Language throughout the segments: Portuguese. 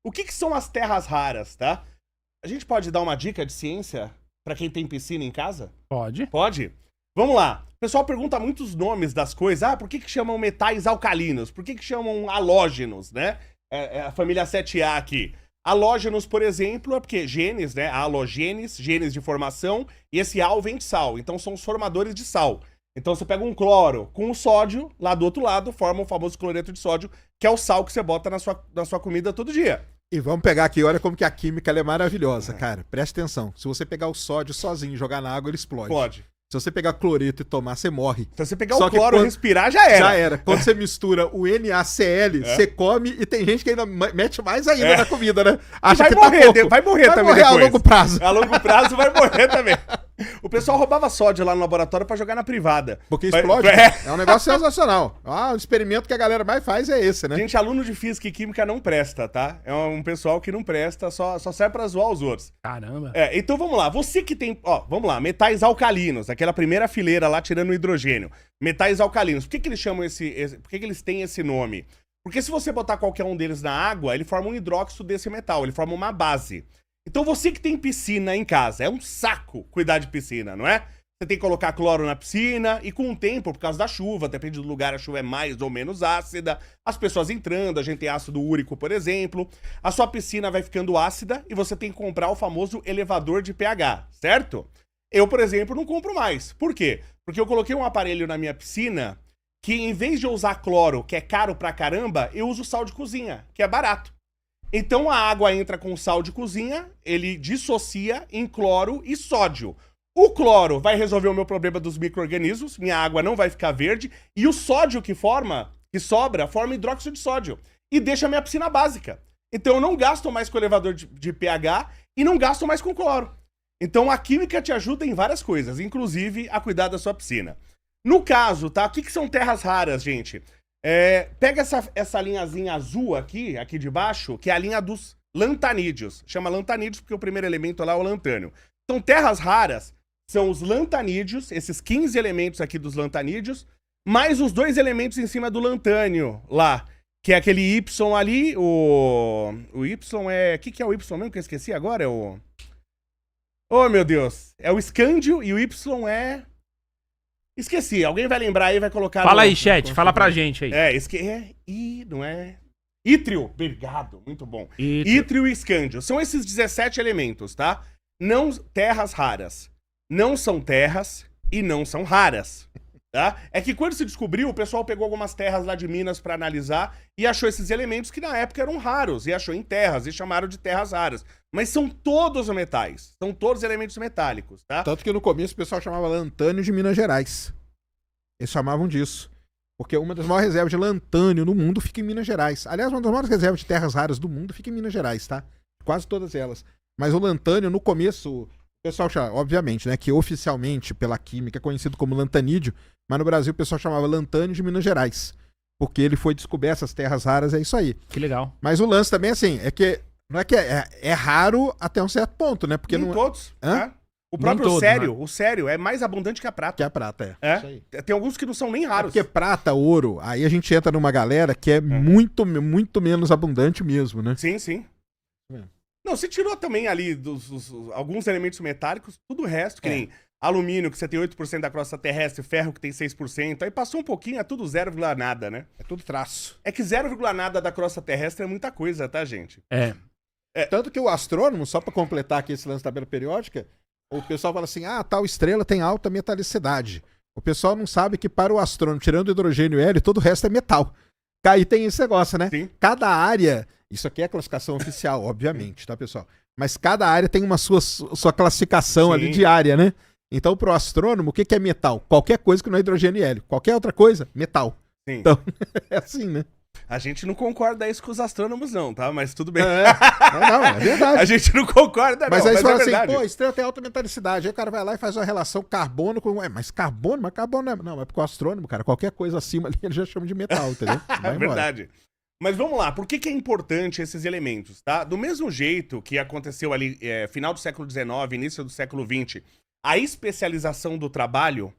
O que são as terras raras, tá? A gente pode dar uma dica de ciência pra quem tem piscina em casa? Pode. Pode? Vamos lá. O pessoal pergunta muitos nomes das coisas. Ah, por que chamam metais alcalinos? Por que chamam halógenos, né? É a família 7A aqui. Halógenos, por exemplo, é porque genes, né? Halogenes, genes de formação, e esse al vem de sal. Então são os formadores de sal. Então você pega um cloro com o sódio, lá do outro lado, forma o famoso cloreto de sódio, que é o sal que você bota na sua comida todo dia. E vamos pegar aqui, olha como que a química ela é maravilhosa, cara. Presta atenção. Se você pegar o sódio sozinho e jogar na água, ele explode. Pode. Se você pegar cloreto e tomar, você morre. Se você pegar Só o que cloro e quando- respirar, já era. Já era. Quando você mistura o NaCl, você come e tem gente que ainda mete mais ainda na comida, né? Acha vai que morrer, tá pouco. vai morrer também morrer a depois. longo prazo. A longo prazo vai morrer também. O pessoal roubava sódio lá no laboratório pra jogar na privada. Porque explode. É um negócio sensacional. Ah, o experimento que a galera mais faz é esse, né? Gente, aluno de física e química não presta, tá? É um pessoal que não presta, só serve pra zoar os outros. Caramba. Então vamos lá, você que tem, vamos lá, metais alcalinos, aquela primeira fileira lá tirando o hidrogênio. Metais alcalinos, por que eles chamam por que eles têm esse nome? Porque se você botar qualquer um deles na água, ele forma um hidróxido desse metal, ele forma uma base. Então você que tem piscina em casa, é um saco cuidar de piscina, não é? Você tem que colocar cloro na piscina e com o tempo, por causa da chuva, depende do lugar, a chuva é mais ou menos ácida, as pessoas entrando, a gente tem ácido úrico, por exemplo, a sua piscina vai ficando ácida e você tem que comprar o famoso elevador de pH, certo? Eu, por exemplo, não compro mais. Por quê? Porque eu coloquei um aparelho na minha piscina que, em vez de eu usar cloro, que é caro pra caramba, eu uso sal de cozinha, que é barato. Então a água entra com sal de cozinha, ele dissocia em cloro e sódio. O cloro vai resolver o meu problema dos micro-organismos, minha água não vai ficar verde, e o sódio que sobra, forma hidróxido de sódio. E deixa a minha piscina básica. Então eu não gasto mais com o elevador de pH e não gasto mais com cloro. Então a química te ajuda em várias coisas, inclusive a cuidar da sua piscina. No caso, tá? O que são terras raras, gente? Pega essa linhazinha azul aqui de baixo, que é a linha dos lantanídeos. Chama lantanídeos porque o primeiro elemento lá é o lantânio. Então, terras raras são os lantanídeos, esses 15 elementos aqui dos lantanídeos, mais os 2 elementos em cima do lantânio lá, que é aquele Y ali, o Y é... O que é o Y mesmo que eu esqueci agora? É o... Oh, meu Deus! É o escândio e o Y é... Esqueci, alguém vai lembrar aí, vai colocar... Fala aí, chat, fala pra gente aí. Não é... Ítrio, obrigado, muito bom. Ítrio e escândio, são esses 17 elementos, tá? Não terras raras. Não são terras e não são raras, tá? É que quando se descobriu, o pessoal pegou algumas terras lá de Minas pra analisar e achou esses elementos que na época eram raros, e achou em terras, e chamaram de terras raras. Mas são todos metais, são todos elementos metálicos, tá? Tanto que no começo o pessoal chamava lantânio de Minas Gerais. Eles chamavam disso. Porque uma das maiores reservas de lantânio no mundo fica em Minas Gerais. Aliás, uma das maiores reservas de terras raras do mundo fica em Minas Gerais, tá? Quase todas elas. Mas o lantânio, no começo, o pessoal chama, obviamente, né, que oficialmente, pela química, é conhecido como lantanídeo, mas no Brasil o pessoal chamava lantânio de Minas Gerais. Porque ele foi descoberto, essas terras raras, é isso aí. Que legal. Mas o lance também, assim, é que não é que é raro até um certo ponto, né? Porque Nem não todos, Hã? né? O próprio todos, sério, né? o sério é mais abundante que a prata. que é prata, Isso aí. Tem alguns que não são nem É raros. porque prata, ouro, aí a gente entra numa galera que é muito, muito menos abundante mesmo, né? Sim, sim. É. Não, você tirou também ali alguns elementos metálicos, tudo o resto, que nem alumínio, que você tem 8% da crosta terrestre, ferro, que tem 6%, aí passou um pouquinho, é tudo 0, nada, né? É tudo traço. É que 0, nada da crosta terrestre é muita coisa, tá, gente? Tanto que o astrônomo, só pra completar aqui esse lance da tabela periódica, o pessoal fala assim, tal estrela tem alta metalicidade. O pessoal não sabe que para o astrônomo, tirando o hidrogênio e hélio, todo o resto é metal. Aí tem esse negócio, né? Sim. Cada área, isso aqui é a classificação oficial, obviamente, tá, pessoal? Mas cada área tem uma sua classificação ali de área, né? Então, pro astrônomo, o que é metal? Qualquer coisa que não é hidrogênio e hélio. Qualquer outra coisa, metal. Sim. Então, é assim, né? A gente não concorda isso com os astrônomos, não, tá? Mas tudo bem. Não, é verdade. A gente não concorda, não. Mas aí você fala é assim, verdade. pô, a estrela tem alta metalicidade. Aí o cara vai lá e faz uma relação carbono com... Mas carbono não é... Não, é porque o astrônomo, cara, qualquer coisa acima ali ele já chama de metal, entendeu? Vai É embora. verdade. Mas vamos lá, por que é importante esses elementos, tá? Do mesmo jeito que aconteceu ali, final do século XIX, início do século XX, a especialização do trabalho,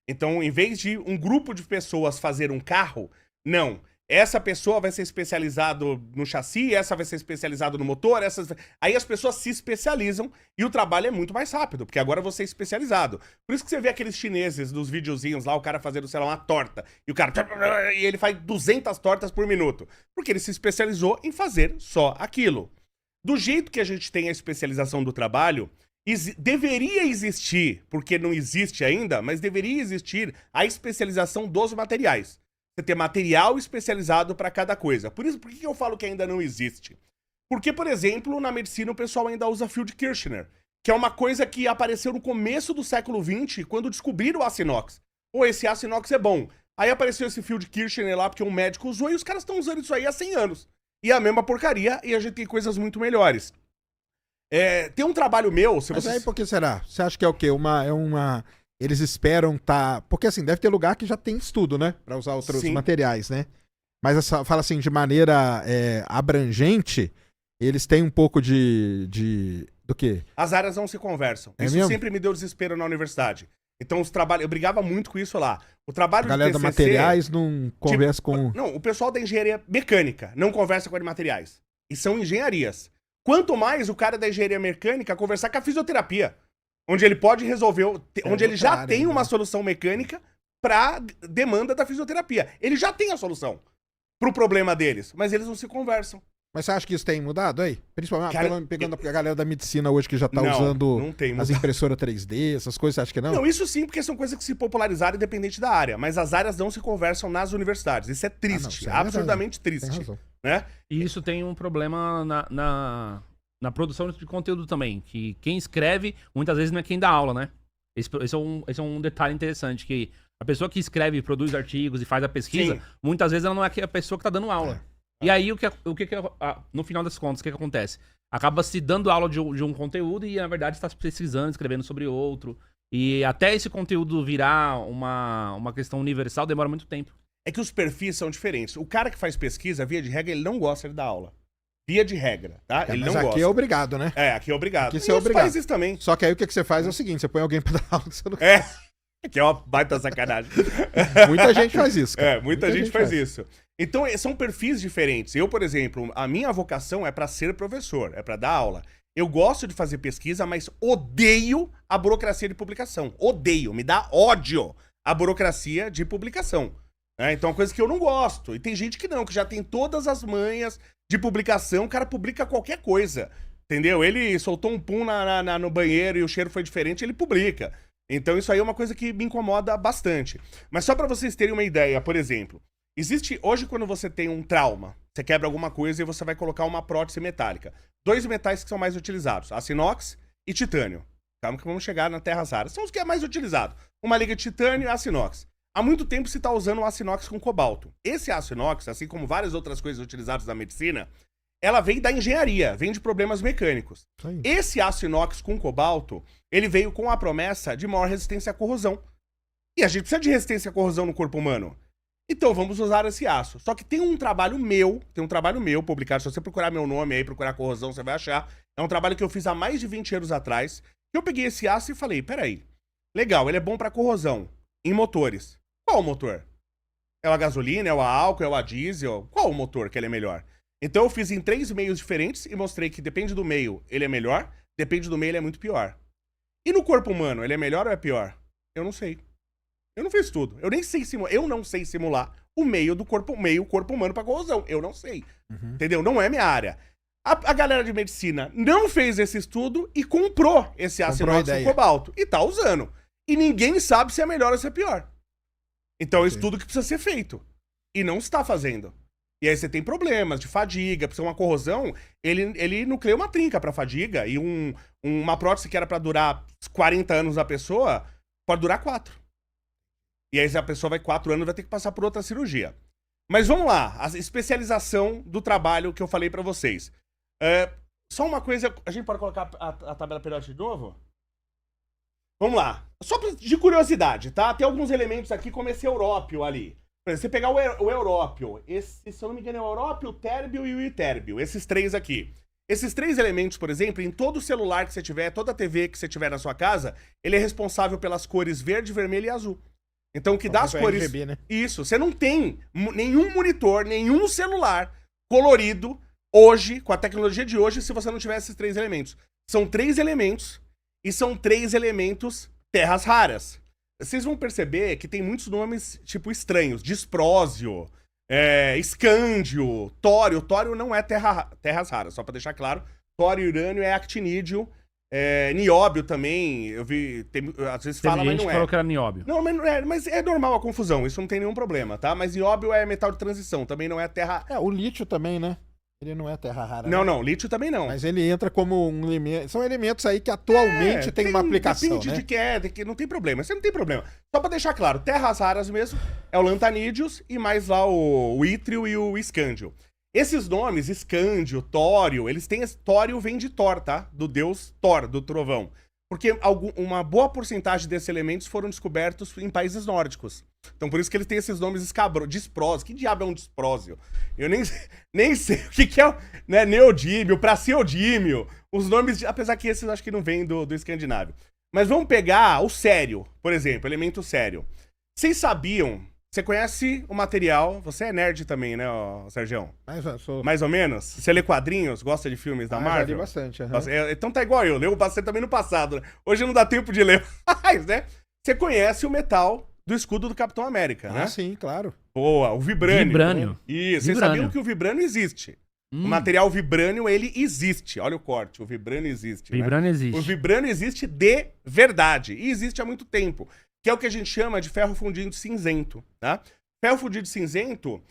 então, em vez de um grupo de pessoas fazer um carro, não. essa pessoa vai ser especializado no chassi, essa vai ser especializado no motor, aí as pessoas se especializam e o trabalho é muito mais rápido, porque agora você é especializado. Por isso que você vê aqueles chineses dos videozinhos lá, o cara fazendo, sei lá, uma torta, e o cara... e ele faz 200 tortas por minuto, porque ele se especializou em fazer só aquilo. Do jeito que a gente tem a especialização do trabalho, deveria existir, porque não existe ainda, mas deveria existir a especialização dos materiais. Você ter material especializado para cada coisa. Por que eu falo que ainda não existe? Porque, por exemplo, na medicina o pessoal ainda usa fio de Kirchner, que é uma coisa que apareceu no começo do século XX, quando descobriram o aço inox. Ou esse aço inox é bom. Aí apareceu esse fio de Kirchner lá, porque um médico usou, e os caras estão usando isso aí há 100 anos. E é a mesma porcaria, e a gente tem coisas muito melhores. Tem um trabalho meu... Mas aí por que será? Você acha que é o quê? Eles esperam Porque assim, deve ter lugar que já tem estudo, né? Pra usar outros materiais, né? Mas fala assim, de maneira abrangente, eles têm um pouco do quê? As áreas não se conversam. Isso mesmo? sempre me deu desespero na universidade. Então os trabalhos... Eu brigava muito com isso lá. O trabalho A galera de TCC, da materiais não conversa com... Não, o pessoal da engenharia mecânica não conversa com a de materiais. E são engenharias. Quanto mais o cara da engenharia mecânica conversar com a fisioterapia. Onde ele pode resolver, onde ele já tem uma solução mecânica pra demanda da fisioterapia. Ele já tem a solução pro problema deles, mas eles não se conversam. Mas você acha que isso tem mudado aí? Principalmente pegando a galera da medicina hoje que já tá não usando tem as impressoras 3D, essas coisas, você acha que não? Não, isso sim, porque são coisas que se popularizaram independente da área, mas as áreas não se conversam nas universidades. Isso é triste, isso é absurdamente triste. Tem razão. Né? E isso tem um problema na produção de conteúdo também, que quem escreve muitas vezes não é quem dá aula, né? Esse é um detalhe interessante, que a pessoa que escreve, produz artigos e faz a pesquisa, muitas vezes ela não é a pessoa que tá dando aula. E aí, no final das contas, o que acontece? Acaba se dando aula de um conteúdo e, na verdade, está pesquisando, escrevendo sobre outro. E até esse conteúdo virar uma questão universal demora muito tempo. É que os perfis são diferentes. O cara que faz pesquisa, via de regra, ele não gosta de dar aula. Via de regra, tá? Ele não gosta. Mas aqui é obrigado, né? Aqui é obrigado. Aqui você é obrigado. Países também. Só que aí o que você faz é o seguinte, você põe alguém pra dar aula que você não Que é uma baita sacanagem. Muita gente faz isso, cara. Muita gente faz isso. Então, são perfis diferentes. Eu, por exemplo, a minha vocação é pra ser professor, é pra dar aula. Eu gosto de fazer pesquisa, mas odeio a burocracia de publicação. Odeio, me dá ódio a burocracia de publicação. Então é uma coisa que eu não gosto. E tem gente que não, que já tem todas as manhas de publicação, o cara publica qualquer coisa. Entendeu? Ele soltou um pum no banheiro e o cheiro foi diferente, ele publica. Então isso aí é uma coisa que me incomoda bastante. Mas só pra vocês terem uma ideia, por exemplo, existe hoje quando você tem um trauma, você quebra alguma coisa e você vai colocar uma prótese metálica. 2 metais que são mais utilizados, aço inox e titânio. Calma que vamos chegar na terras raras. São os que é mais utilizado. Uma liga de titânio e aço inox. Há muito tempo se está usando o aço inox com cobalto. Esse aço inox, assim como várias outras coisas utilizadas na medicina, ela vem da engenharia, vem de problemas mecânicos. Sim. Esse aço inox com cobalto, ele veio com a promessa de maior resistência à corrosão. E a gente precisa de resistência à corrosão no corpo humano. Então vamos usar esse aço. Só que tem um trabalho meu publicado, se você procurar meu nome aí, procurar corrosão, você vai achar. É um trabalho que eu fiz há mais de 20 anos atrás. Eu peguei esse aço e falei, peraí, legal, ele é bom para corrosão em motores. Qual o motor? É a gasolina, é o a álcool, é o a diesel? Qual o motor que ele é melhor? Então eu fiz em 3 meios diferentes e mostrei que depende do meio, ele é melhor, depende do meio, ele é muito pior. E no corpo humano, ele é melhor ou é pior? Eu não sei. Eu não fiz tudo. Eu não sei simular o meio do corpo humano para corrosão. Eu não sei. Entendeu? Não é minha área. A galera de medicina não fez esse estudo e comprou esse aço inox com cobalto. E tá usando. E ninguém sabe se é melhor ou se é pior. Então é um estudo que precisa ser feito. E não está fazendo. E aí você tem problemas de fadiga, precisa uma corrosão, ele nucleia uma trinca pra fadiga, e uma prótese que era pra durar 40 anos da pessoa, pode durar 4. E aí se a pessoa vai 4 anos, vai ter que passar por outra cirurgia. Mas vamos lá, a especialização do trabalho que eu falei pra vocês. Só uma coisa, a gente pode colocar a tabela periódica de novo? Vamos lá, só de curiosidade, tá? Tem alguns elementos aqui, como esse európio ali. Por exemplo, você pegar o európio, se eu não me engano é o európio, o térbio e o itérbio, esses 3 aqui. Esses 3 elementos, por exemplo, em todo celular que você tiver, toda TV que você tiver na sua casa, ele é responsável pelas cores verde, vermelho e azul. Então, o que dá as cores... RGB, né? Isso, você não tem nenhum monitor, nenhum celular colorido hoje, com a tecnologia de hoje, se você não tiver esses 3 elementos. São 3 elementos e são 3 elementos terras raras. Vocês vão perceber que tem muitos nomes, tipo, estranhos. Disprósio, escândio, tório. Tório não é terras raras, só pra deixar claro. Tório e urânio é actinídeo. Nióbio também, eu vi, às vezes fala, mas não é. falou que era nióbio. Não, mas é normal a confusão, isso não tem nenhum problema, tá? Mas nióbio é metal de transição, também não é terra... O lítio também, né? Ele não é terra rara. Não, né? não, lítio também não. Mas ele entra como um elemento... São elementos aí que atualmente tem uma aplicação, depende né? de que não tem problema, você não tem problema. Só pra deixar claro, terras raras mesmo é o lantanídeos e mais lá o ítrio e o escândio. Esses nomes, escândio, tório, eles têm... Tório vem de Thor, tá? Do deus Thor, do trovão. Porque uma boa porcentagem desses elementos foram descobertos em países nórdicos. Então por isso que eles têm esses nomes escabrosos. Disprósio. Que diabo é um disprósio? Eu nem sei o que é, né? Neodímio, praseodímio. Os nomes, apesar que esses acho que não vêm do escandinávio. Mas vamos pegar o sério, por exemplo, elemento sério. Vocês sabiam... Você conhece o material... Você é nerd também, né, Sergião? Mais ou menos? Você lê quadrinhos? Gosta de filmes da Marvel? Já li bastante. Então tá igual eu. Leu bastante também no passado, né? Hoje não dá tempo de ler. Mas, né? Você conhece o metal do escudo do Capitão América, né? Sim, claro. Boa, o vibrânio. Vibrânio. Isso. Vocês sabiam que o vibrânio existe. O material vibrânio, ele existe. Olha o corte. O vibrânio existe, Vibrânio né? existe. O vibrânio existe de verdade. E existe há muito tempo. Que é o que a gente chama de ferro fundido cinzento, tá? Ferro fundido cinzento,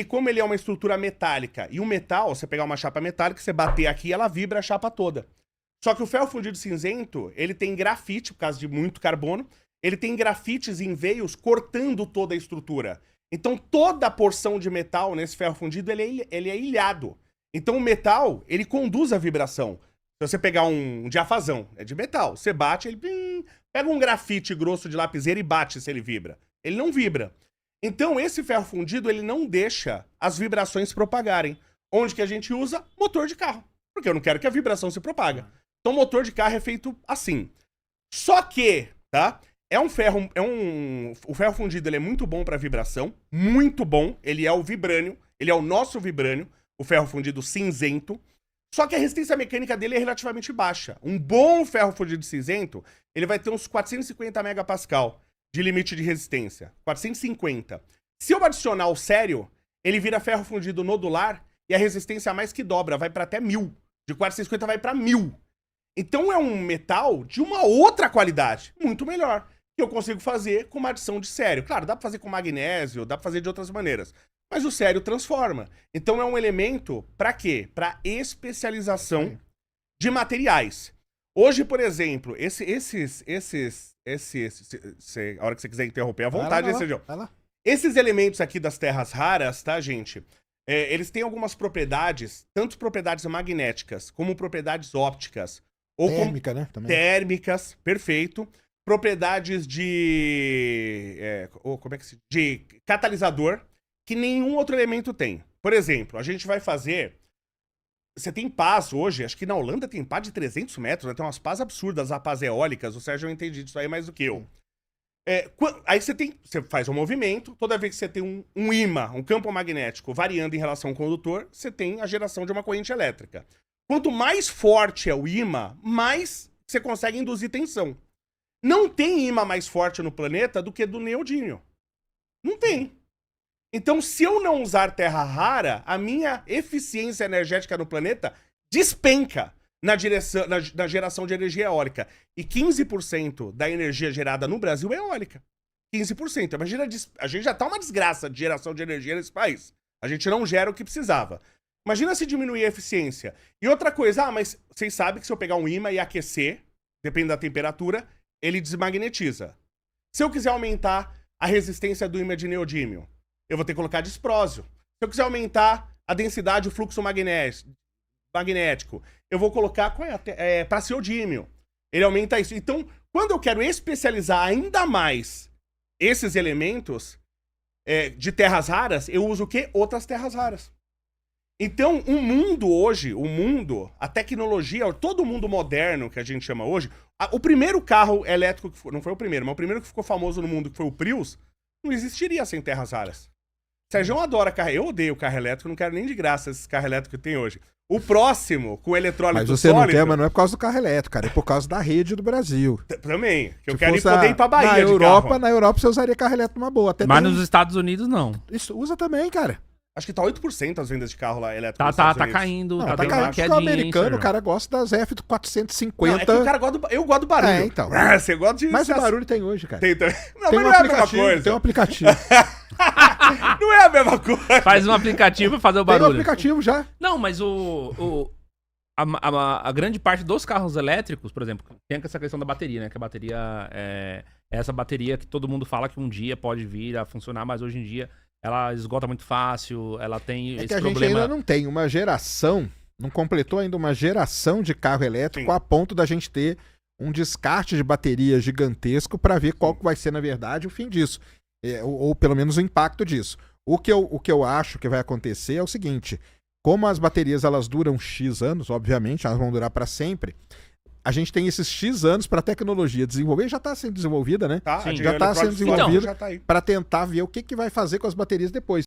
como ele é uma estrutura metálica, e o metal, você pegar uma chapa metálica, você bater aqui, ela vibra a chapa toda. Só que o ferro fundido cinzento, ele tem grafite, por causa de muito carbono, ele tem grafites em veios cortando toda a estrutura. Então toda a porção de metal nesse ferro fundido, ele é ilhado. Então o metal, ele conduz a vibração. Se você pegar um diafasão, é de metal, você bate, ele... Pega um grafite grosso de lapiseira e bate se ele vibra. Ele não vibra. Então, esse ferro fundido, ele não deixa as vibrações propagarem. Onde que a gente usa? Motor de carro. Porque eu não quero que a vibração se propague. Então, motor de carro é feito assim. Só que, tá? O ferro fundido, ele é muito bom para vibração. Muito bom. Ele é o vibrânio. Ele é o nosso vibrânio. O ferro fundido cinzento. Só que a resistência mecânica dele é relativamente baixa. Um bom ferro fundido cinzento, ele vai ter uns 450 megapascal de limite de resistência. 450. Se eu adicionar o sério, ele vira ferro fundido nodular e a resistência mais que dobra, vai para até 1000. De 450 vai para 1000. Então é um metal de uma outra qualidade, muito melhor, que eu consigo fazer com uma adição de sério. Claro, dá para fazer com magnésio, dá para fazer de outras maneiras. Mas o sério transforma. Então é um elemento para quê? Para especialização de materiais. Hoje, por exemplo, a hora que você quiser interromper, à vontade, Sergião. Esses elementos aqui das terras raras, tá, gente? Eles têm algumas propriedades, tanto propriedades magnéticas, como propriedades ópticas. Ou térmica, né? Também. Térmicas, perfeito. Propriedades de catalisador, que nenhum outro elemento tem. Por exemplo, a gente vai fazer... Você tem pás hoje, acho que na Holanda tem pá de 300 metros, né? Tem umas pás absurdas, as pás eólicas, o Sérgio entende disso aí mais do que eu. Aí você faz um movimento, toda vez que você tem um ímã, um campo magnético variando em relação ao condutor, você tem a geração de uma corrente elétrica. Quanto mais forte é o ímã, mais você consegue induzir tensão. Não tem ímã mais forte no planeta do que do neodímio. Não tem. Então, se eu não usar terra rara, a minha eficiência energética no planeta despenca na geração de energia eólica. E 15% da energia gerada no Brasil é eólica. 15%. Imagina, a gente já tá uma desgraça de geração de energia nesse país. A gente não gera o que precisava. Imagina se diminuir a eficiência. E outra coisa, mas vocês sabem que se eu pegar um ímã e aquecer, dependendo da temperatura, ele desmagnetiza. Se eu quiser aumentar a resistência do ímã de neodímio, eu vou ter que colocar disprósio. Se eu quiser aumentar a densidade, o fluxo magnético, eu vou colocar praseodímio. Ele aumenta isso. Então, quando eu quero especializar ainda mais esses elementos de terras raras, eu uso o quê? Outras terras raras. Então, o mundo hoje, a tecnologia, todo mundo moderno que a gente chama hoje, o primeiro carro elétrico, não foi o primeiro, mas o primeiro que ficou famoso no mundo, que foi o Prius, não existiria sem terras raras. Sérgio adora carro. Eu odeio carro elétrico, não quero nem de graça esses carros elétricos que tem hoje. O próximo, com eletrólito Mas você sólido... não quer, mas não é por causa do carro elétrico, cara. É por causa da rede do Brasil. Também. Que eu Se quero fosse poder ir pra Bahia na de Europa, carro. Na Europa você usaria carro elétrico numa boa. Até Mas tem- nos Estados Unidos, não. Isso usa também, cara. Acho que tá 8% as vendas de carro lá elétrico nos Tá Estados Unidos. caindo. Não, tá tá dando uma caindo porque o quedinha, hein, americano, Sérgio? o cara gosta das F450. Não, é que o cara gosta do... Eu gosto do barulho. É, então. Você gosta de... Mas o barulho tem hoje, cara. Tem também. Não, Tem mas um não é a mesma aplicativo, coisa. tem um aplicativo. Não é a mesma coisa. Faz um aplicativo pra fazer o Tem um barulho. aplicativo já. Não, mas a grande parte dos carros elétricos, por exemplo, tem essa questão da bateria, né? Que a bateria é essa bateria que todo mundo fala que um dia pode vir a funcionar, mas hoje em dia ela esgota muito fácil, ela tem É esse que a gente problema. ainda não tem uma geração, não completou ainda uma geração de carro elétrico Sim. a ponto da gente ter um descarte de bateria gigantesco para ver qual que vai ser, na verdade, o fim disso. Ou pelo menos o impacto disso. O que eu acho que vai acontecer é o seguinte: como as baterias elas duram X anos, obviamente, elas vão durar para sempre. A gente tem esses X anos para a tecnologia desenvolver, já está sendo desenvolvida, né? Tá, Sim. a de Já tá sendo eletrólito sólido desenvolvido. já tá aí. Para tentar ver o que vai fazer com as baterias depois.